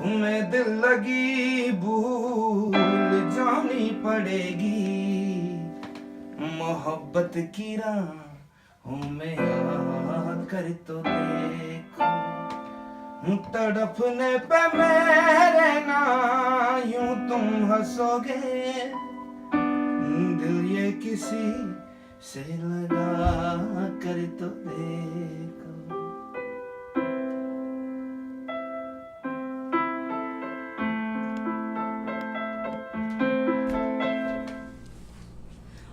तुम्हें दिल लगी भूल जानी पड़ेगी मोहब्बत की राहों में आकर तो देखो तड़पने पे मेरे ना यूं तुम हंसोगे दिल ये किसी से लगा कर तो देखो.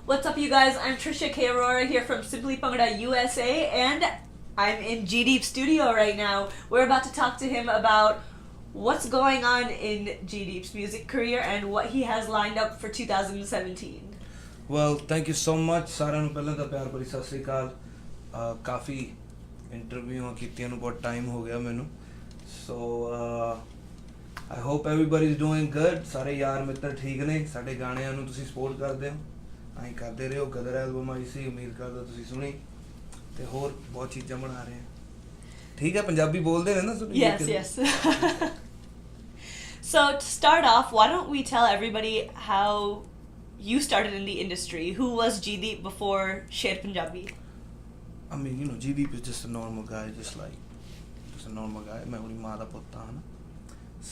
What's up, you guys? I'm Trisha K. Arora here from Simply Bhangra USA, and I'm in G Deep Studio right now. We're about to talk to him about what's going on in G Deep's music career and what he has lined up for 2017. Well, thank you so much. साਰਿਆਂ ਨੂੰ ਪਹਿਲਾਂ ਤਾਂ ਪਿਆਰ ਭਰੀ ਸਤਿ ਸ੍ਰੀ ਅਕਾਲ. ਕਾਫੀ ਇੰਟਰਵਿਊਆਂ ਕੀਤੀਆਂ ਨੂੰ ਬਹੁਤ time ਹੋ ਗਿਆ ਮੈਨੂੰ. So I hope everybody's doing good. ਸਾਰੇ ਯਾਰ ਮਿੱਤਰ ਠੀਕ ਨੇ. ਸਾਡੇ ਗਾਣਿਆਂ ਨੂੰ ਤੁਸੀਂ ਸਪੋਰਟ ਕਰਦੇ ਹੋ. ਅਸੀਂ ਕਰਦੇ ਰਹੋ. ਗਦਰ ਐਲਬਮ ਆਈ ਸੀ, ਉਮੀਦ ਕਰਦਾ ਤੁਸੀਂ ਸੁਣੀ ਤੇ ਹੋਰ ਬਹੁਤ ਚੀਜ਼ਾਂ ਬਣਾ ਰਹੇ ਹਾਂ. ਠੀਕ ਹੈ, ਪੰਜਾਬੀ ਬੋਲਦੇ ਨੇ ਨਾ ਤੁਸੀਂ? Yes. So to start off, why don't we tell everybody how you started in the industry? Who was G Deep before Sher Punjabi? I mean, you know, G Deep is just a normal guy, just a normal guy. मैं अपनी माँ दा पुੱਤ ਹਾਂ ना.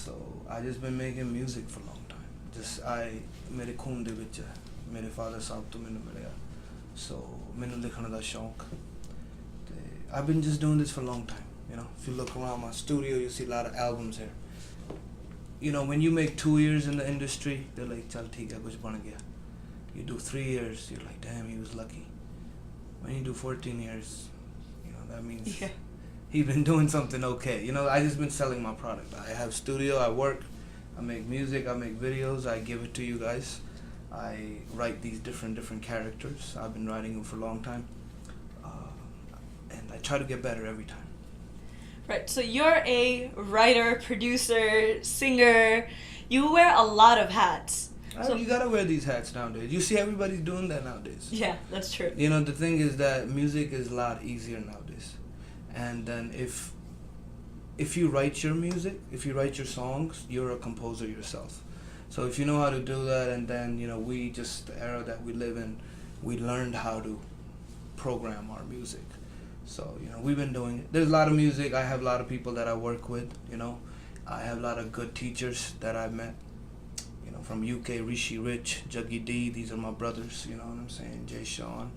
So I just been making music for a long time. ਮੇਰੇ ਖੂਨ ਦੇ ਵਿੱਚ ਹੈ. ਮੇਰੇ ਫਾਦਰ ਸਾਹਿਬ ਤੋਂ ਮੈਨੂੰ ਮਿਲਿਆ. So ਮੈਨੂੰ ਲਿਖਣ ਦਾ ਸ਼ੌਂਕ ਤੇ I've been just doing this for a long time. You know, if you look around my studio, you see a lot of albums here. You know, when you make 2 years in the industry, they're like, chal theek hai, kuch ban gaya. You do 3 years, you're like, damn, he was lucky. When you do 14 years, you know, that means he's been doing something okay. You know, I just been selling my product. I have studio, I work, I make music, I make videos, I give it to you guys. I write these different characters. I've been writing them for a long time. And I try to get better every time. Right, so you're a writer, producer, singer. You wear a lot of hats. So you gotta wear these hats nowadays. You see everybody's doing that nowadays. Yeah, that's true. You know, the thing is that music is a lot easier nowadays. And then if you write your music, if you write your songs, you're a composer yourself. So if you know how to do that, and then, you know, the era that we live in, we learned how to program our music. So, you know, we've been doing it. There's a lot of music. I have a lot of people that I work with, you know. I have a lot of good teachers that I've met, you know, from UK, Rishi Rich, Juggy D, these are my brothers, you know what I'm saying, Jay Sean.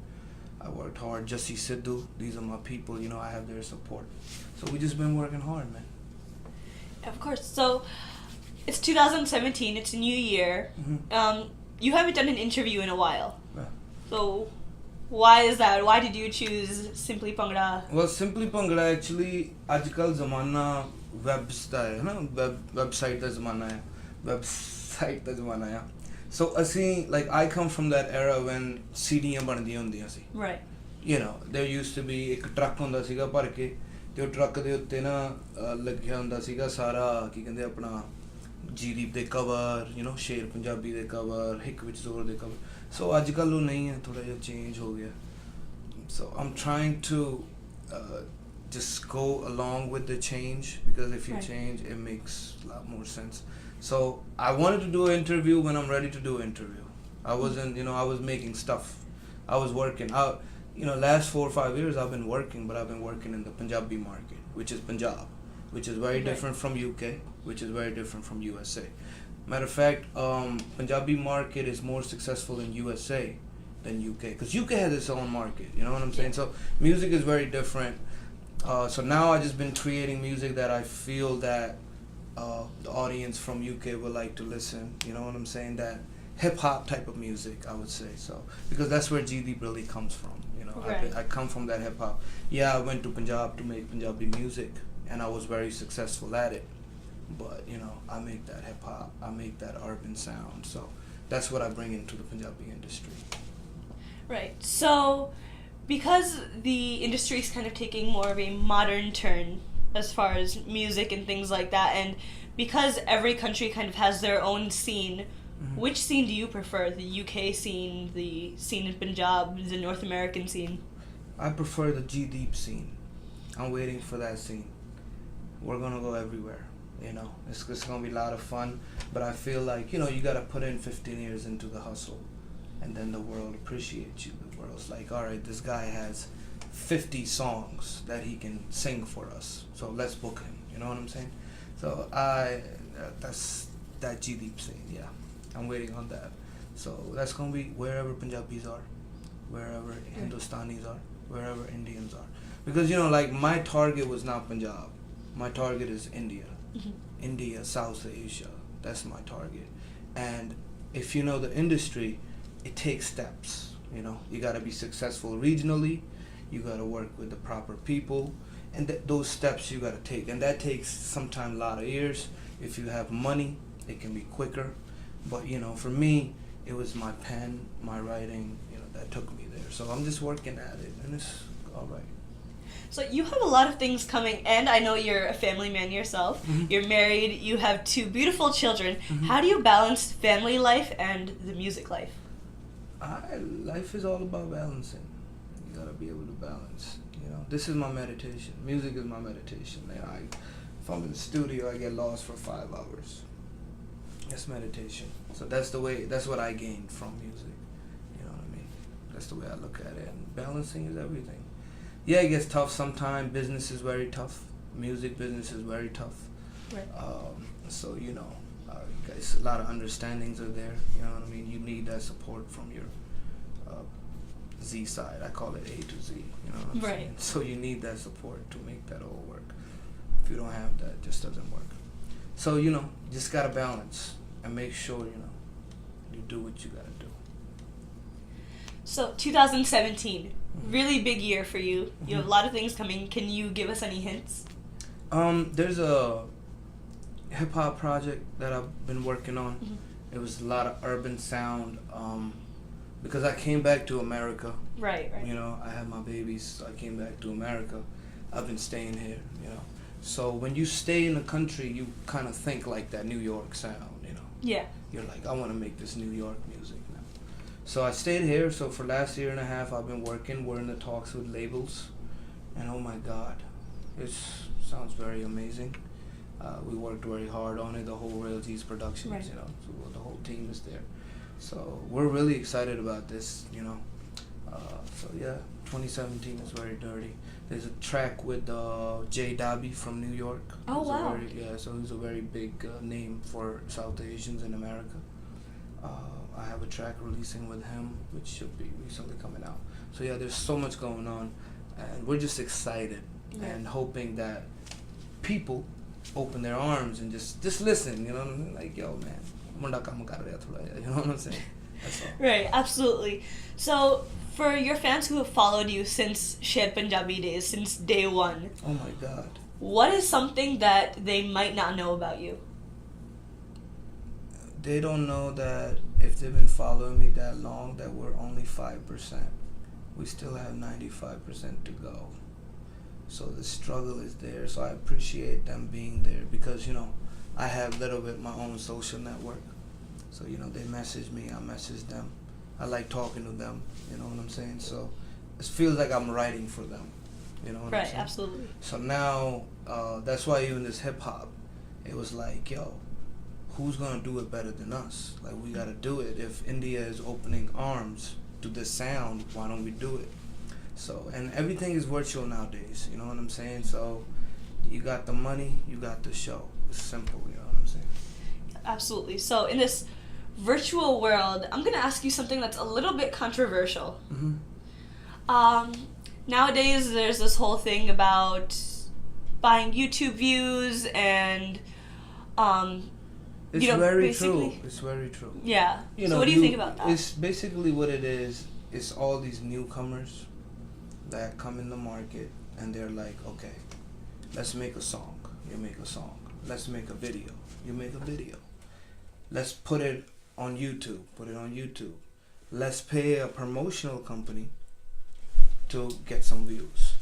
I worked hard. Jussie Sidhu, these are my people, you know, I have their support. So we just been working hard, man. Of course. So it's 2017, it's a new year. Mm-hmm. You haven't done an interview in a while. Yeah. So why is that? Why did you choose Simply Bhangra? Well, Simply Bhangra actually, ajkal zamana webs da hai na, website da zamana hai. So like I come from that era when CDs bandiyan hundiyan si. Right. You know, there used to be ek truck hunda siga bhar ke te ਉਹ truck ਦੇ ਉੱਤੇ ਨਾ ਲੱਗਿਆ ਹੁੰਦਾ ਸੀਗਾ ਸਾਰਾ ਕੀ ਕਹਿੰਦੇ ਆਪਣਾ G Deep ਦੇ ਕਵਰ, you know, ਸ਼ੇਰ ਪੰਜਾਬੀ ਦੇ ਕਵਰ, ਹਿੱਕ ਵਿੱਚ ਜ਼ੋਰ ਦੇ ਕਵਰ. So ਅੱਜ ਕੱਲ੍ਹ ਉਹ ਨਹੀਂ ਹੈ, ਥੋੜਾ ਜਿਹਾ ਚੇਂਜ ਹੋ ਗਿਆ. So I'm trying to just go along with the change, because if you change, it makes a lot more sense. So I wanted to do an interview when I'm ready to do an interview. I wasn't, you know, I was making stuff. I was working out. You know, last 4 or 5 years I've been working, but I've been working in the Punjabi market, which is Punjab, which is very different from UK, which is very different from USA. Matter of fact, Punjabi market is more successful in USA than UK, because UK has its own market, you know what I'm saying? So music is very different. So now I've just been creating music that I feel that the audience from UK will like to listen, you know what I'm saying? That hip-hop type of music, I would say, so, because that's where G Deep really comes from, you know. I come from that hip-hop. Yeah, I went to Punjab to make Punjabi music, and I was very successful at it, but, you know, I make that hip-hop, I make that urban sound, so that's what I bring into the Punjabi industry. Right, so because the industry is kind of taking more of a modern turn as far as music and things like that, and because every country kind of has their own scene, which scene do you prefer? The UK scene, the scene in Punjab, the North American scene? I prefer the G Deep scene. I'm waiting for that scene. We're gonna go everywhere. It's gonna be a lot of fun. But I feel like you gotta put in 15 years into the hustle, and then the world appreciates you. The world's like, all right, this guy has 50 songs that he can sing for us, so let's book him. You know what I'm saying? So that's that G-Deep thing. Yeah, I'm waiting on that. So that's gonna be wherever Punjabis are, wherever Hindustanis are, wherever Indians are. Because like my target was not Punjab. My target is India. India, South Asia. That's my target. And if you know the industry, it takes steps. You gotta be successful regionally. You gotta work with the proper people, and those steps you gotta take. And that takes sometimes a lot of years. If you have money, it can be quicker. But for me, it was my pen, my writing, that took me there. So I'm just working at it, and it's all right. So you have a lot of things coming, and I know you're a family man yourself. You're married, you have 2 beautiful children. How do you balance family life and the music life? Life is all about balancing. You gotta be able to balance. This is my meditation. Music is my meditation. If I'm in the studio, I get lost for 5 hours. That's meditation. So that's what I gained from music. You know what I mean? That's the way I look at it. And balancing is everything. Yeah, it gets tough sometimes. Business is very tough. Music business is very tough. Right. So guys, a lot of understandings are there. You know what I mean? You need that support from your Z side. I call it A to Z. You know what I'm saying? So you need that support to make that all work. If you don't have that, it just doesn't work. So just gotta balance and make sure you do what you gotta do. So 2017, really big year for you. You have a lot of things coming. Can you give us any hints? There's a hip hop project that I've been working on. It was a lot of urban sound. Because I came back to America. Right. I had my babies, so I came back to America. I've been staying here. So when you stay in a country, you kind of think like that New York sound. Yeah. You're like, I want to make this New York music now. So I stayed here. So for last year and a half, I've been working. We're in the talks with labels, and oh my God, it sounds very amazing. We worked very hard on it. The whole Royalties Productions, Right. So the whole team is there. So we're really excited about this. So yeah, 2017 is very dirty. There's a track with Jay Dobby from New York. Oh, wow. So he's a very big name for South Asians in America. I have a track releasing with him, which should be recently coming out. So yeah, there's so much going on, and we're just excited and hoping that people open their arms and just listen. Like, yo, man, munda kaam kar raha thoda, you know what I'm saying? That's all. Right, absolutely. So, for your fans who have followed you since Sher Punjabi days, since day one, oh my God, what is something that they might not know about you? They don't know that if they've been following me that long, that we're only 5%. We still have 95% to go. So the struggle is there. So I appreciate them being there because, I have a little bit my own social network. So, they message me, I message them. I like talking to them, you know what I'm saying? So it feels like I'm writing for them, you know what I'm saying? Right, absolutely. So now, that's why even this hip hop, it was like, yo, who's gonna do it better than us? Like, we gotta do it. If India is opening arms to this sound, why don't we do it? So, and everything is virtual nowadays, you know what I'm saying? So you got the money, you got the show. It's simple, you know what I'm saying? Absolutely. So in this virtual world, I'm going to ask you something that's a little bit controversial. Nowadays, there's this whole thing about buying YouTube views and, It's very true. It's very true. Yeah. So what do you think about that? It's basically what it is. It's all these newcomers that come in the market and they're like, okay, let's make a song. You make a song. Let's make a video. You make a video. Let's put it on YouTube. Put it on YouTube. Let's pay a promotional company to get some views.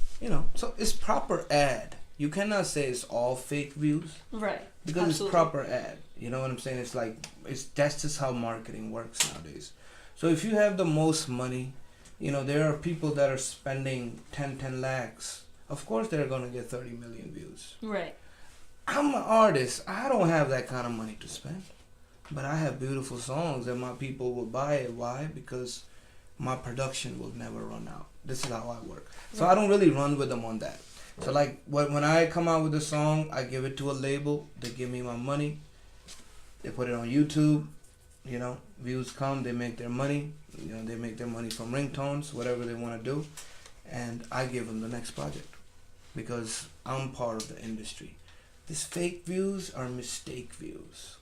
So it's proper ad. You cannot say it's all fake views. Right. Because Absolutely. It's proper ad. You know what I'm saying? It's like, that's just how marketing works nowadays. So if you have the most money, there are people that are spending 10 lakhs. Of course they're going to get 30 million views. Right. I'm an artist. I don't have that kind of money to spend. But I have beautiful songs that my people will buy it. Why? Because my production will never run out. This is how I work. So I don't really run with them on that. So like when I come out with a song, I give it to a label. They give me my money. They put it on YouTube. You know, views come. They make their money. You know, they make their money from ringtones, whatever they want to do. And I give them the next project because I'm part of the industry. These fake views are mistake views.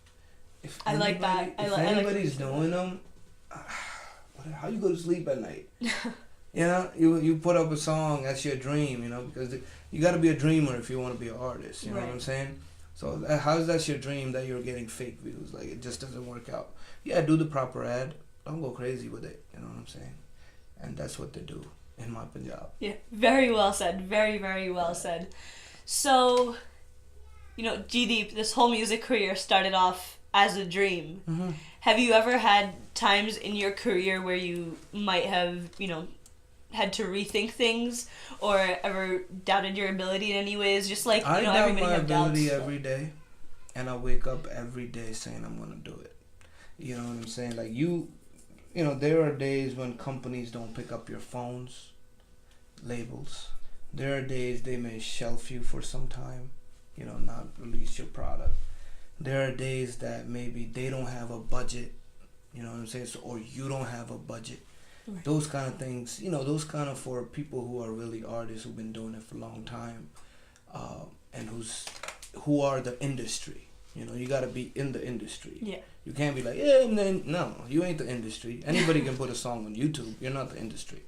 If I like that. If anybody's doing them, how you go to sleep at night? You know, you put up a song, that's your dream, you know, because you got to be a dreamer if you want to be an artist, you know what I'm saying? So how's that your dream that you're getting fake views? Like, it just doesn't work out. Yeah, do the proper ad. Don't go crazy with it, you know what I'm saying? And that's what they do in my Punjab. Yeah, very well said. Very, very well said. So, you know, G-Deep, this whole music career started off as a dream. Mm-hmm. Have you ever had times in your career where you might have, you know, had to rethink things or ever doubted your ability in any ways? Just like, you know, everybody have doubts. I doubt my ability every day, and I wake up every day saying I'm going to do it. You know what I'm saying? Like you know, there are days when companies don't pick up your phones, labels. There are days they may shelf you for some time, you know, not release your product. There are days that maybe they don't have a budget, you know what I'm saying? So, or you don't have a budget. Right. Those kind of things, you know, those kind of for people who are really artists who've been doing it for a long time, and who are the industry. You know, you got to be in the industry. Yeah. You can't be like, yeah, no, you ain't the industry. Anybody can put a song on YouTube. You're not the industry.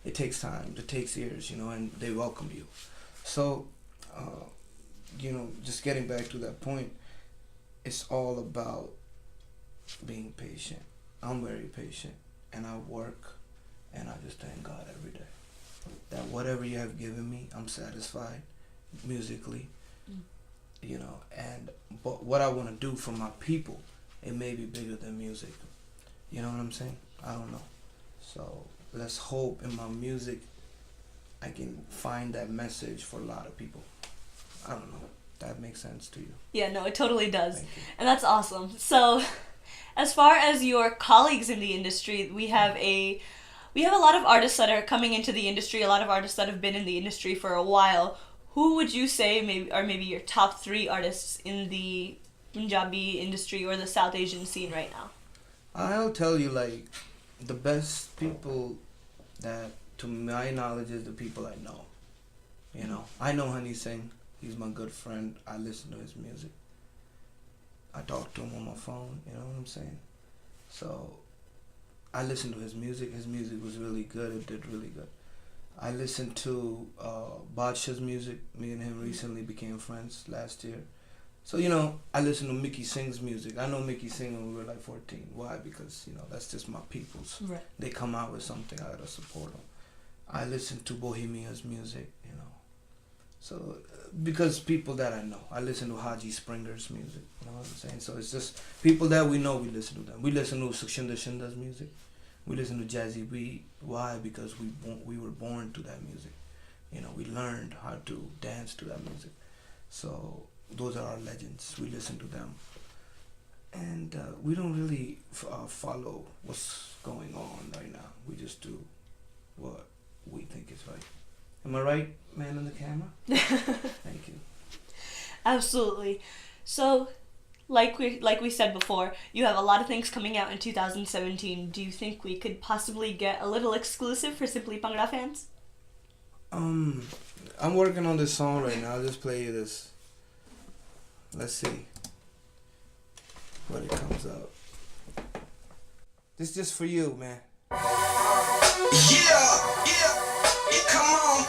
It takes time. It takes years, you know, and they welcome you. So, you know, just getting back to that point, it's all about being patient. I'm very patient, and I work, and I just thank God every day that whatever you have given me, I'm satisfied musically, you know, but what I want to do for my people, it may be bigger than music. You know what I'm saying? I don't know. So let's hope in my music I can find that message for a lot of people. I don't know. That makes sense to you? Yeah, no, it totally does. Thank you. And that's awesome. So, as far as your colleagues in the industry, we have a lot of artists that are coming into the industry, a lot of artists that have been in the industry for a while. Who would you say maybe your top 3 artists in the Punjabi industry or the South Asian scene right now? I'll tell you, like, the best people that, to my knowledge, is the people I know. You know, I know Honey Singh. He's my good friend. I listen to his music. I talk to him on my phone, you know what I'm saying? So, I listened to his music. His music was really good. It did really good. I listened to Badshah's music. Me and him recently became friends last year. So, you know, I listened to Mickey Singh's music. I know Mickey Singh when we were like 14. Why? Because, you know, that's just my people's. Right. They come out with something, I gotta support them. I listened to Bohemia's music, you know. So, because people that I know. I listen to Haji Springer's music, you know what I'm saying? So it's just people that we know, we listen to them. We listen to Sukshinder Shinda's music. We listen to Jazzy B. Why? Because we were born to that music. You know, we learned how to dance to that music. So those are our legends. We listen to them. And we don't really follow what's going on right now. We just do what we think is right. Am I right, man on the camera? Thank you. Absolutely. So, like we said before, you have a lot of things coming out in 2017. Do you think we could possibly get a little exclusive for Simply Bhangra fans? I'm working on this song right now. I'll just play you this. Let's see what it comes out. This is just for you, man. Yeah, come on.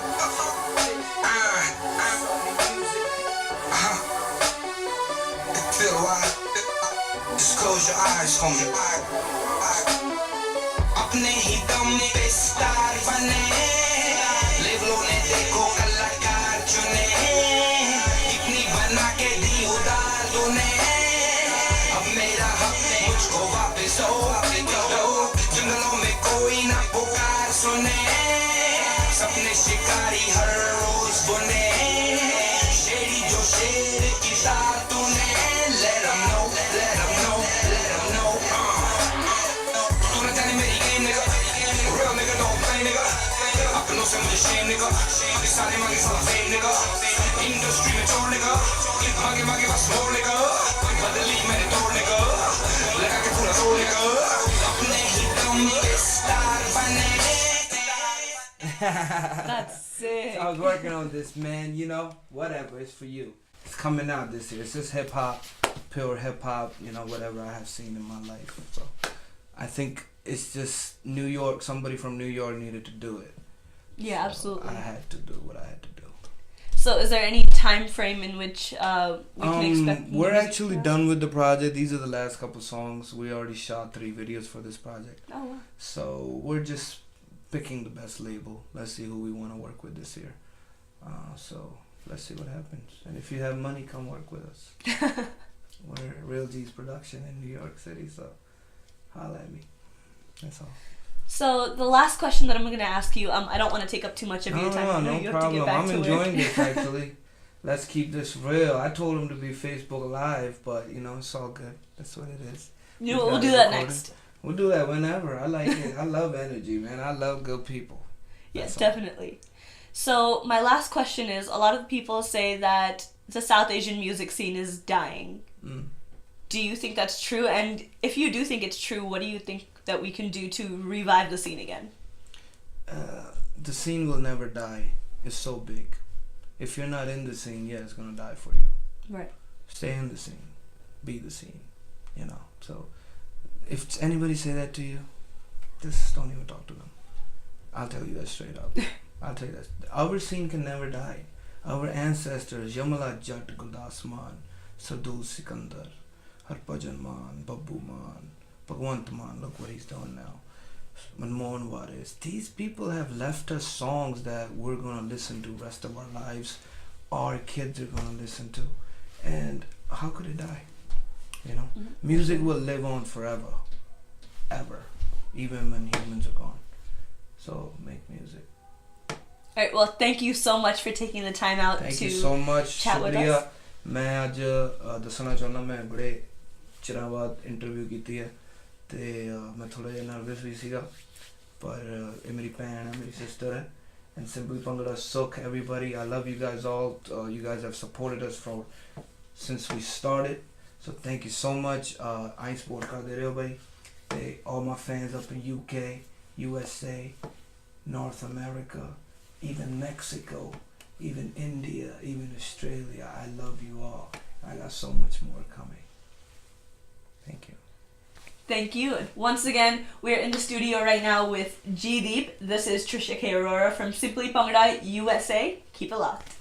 Feel right. Just close your eyes, homie. अपने ही दम पे star बने लेवलों ने देखो कलाकार चुने इतनी बना के दी उधार तूने अब मेरा हक मुझको वापस दो जंगलों में कोई ना पुकार सुने सपने शिकारी हर रोज बुने शेरी जो शेर की सारे मांगे सब fame nigga industry में चोर nigga clip मांगे मांगे बस more nigga बदली मैंने तोड़ nigga लगा के पूरा तोड़ nigga अपने ही दम पे star बने That's sick. I was working on this, man. You know, whatever. It's for you. It's coming out this year. It's just hip hop, pure hip hop. You know, whatever I have seen in my life. So, I think it's just New York. Somebody from New York needed to do it. Yeah, So absolutely. I had to do what I had to do. So, is there any time frame in which we can expect? new We're music actually from? done with the project. These are the last couple songs. We already shot 3 videos for this project. Oh, wow. So we're just picking the best label. Let's see who we want to work with this year. So let's see what happens. And if you have money, come work with us. We're Real G's production in New York City, so holla at me. That's all. So the last question that I'm going to ask you, I don't want to take up too much of your time. I know No you have to get problem. back I'm to enjoying work. this actually. Let's keep this real. I told him to be Facebook Live, but you know, it's all good. That's what it is. You know, We we'll got do it that recorded. next. We'll do that whenever. I like it. I love energy, man. I love good people. Yes, That's all. definitely. So my last question is, a lot of people say that the South Asian music scene is dying. Mm. Do you think that's true? And if you do think it's true, what do you think that we can do to revive the scene again? The scene will never die. It's so big. If you're not in the scene, yeah, it's gonna die for you. Right. Stay in the scene. Be the scene. You know. So if anybody say that to you, just don't even talk to them. I'll tell you that straight up. I'll tell you that. Our scene can never die. Our ancestors, Yamala Jat Guldas Man, Sadhu Sikandar, Harpajan Man, Babbu Man, Bhagwant Man, look what he's doing now. Manmohan Waris. These people have left us songs that we're gonna listen to rest of our lives. Our kids are gonna listen to. And how could it die? You know? Mhm. Music will live on forever. Ever. Even when humans are gone. So make music. All right. Well, thank you so much for taking the time out Thank to you so much. chat with शुक्रिया. us. मैं आज दसना चाहना मैं बड़े चिरां बाद interview कीती है ते मैं थोड़ा जिहा नर्वस भी सीगा पर ये मेरी भैन है मेरी सिस्टर है and Simply Bhangra Sukh everybody. I love you guys all. You guys have supported us from since we started. So thank you so much. I support karte rahe ho bhai. They all my fans up in UK, USA, North America, even Mexico, even India, even Australia. I love you all. I got so much more coming. Thank you. Thank you. Once again, we're in the studio right now with G Deep. This is Trisha K. Arora from Simply Bhangra, USA. Keep it locked.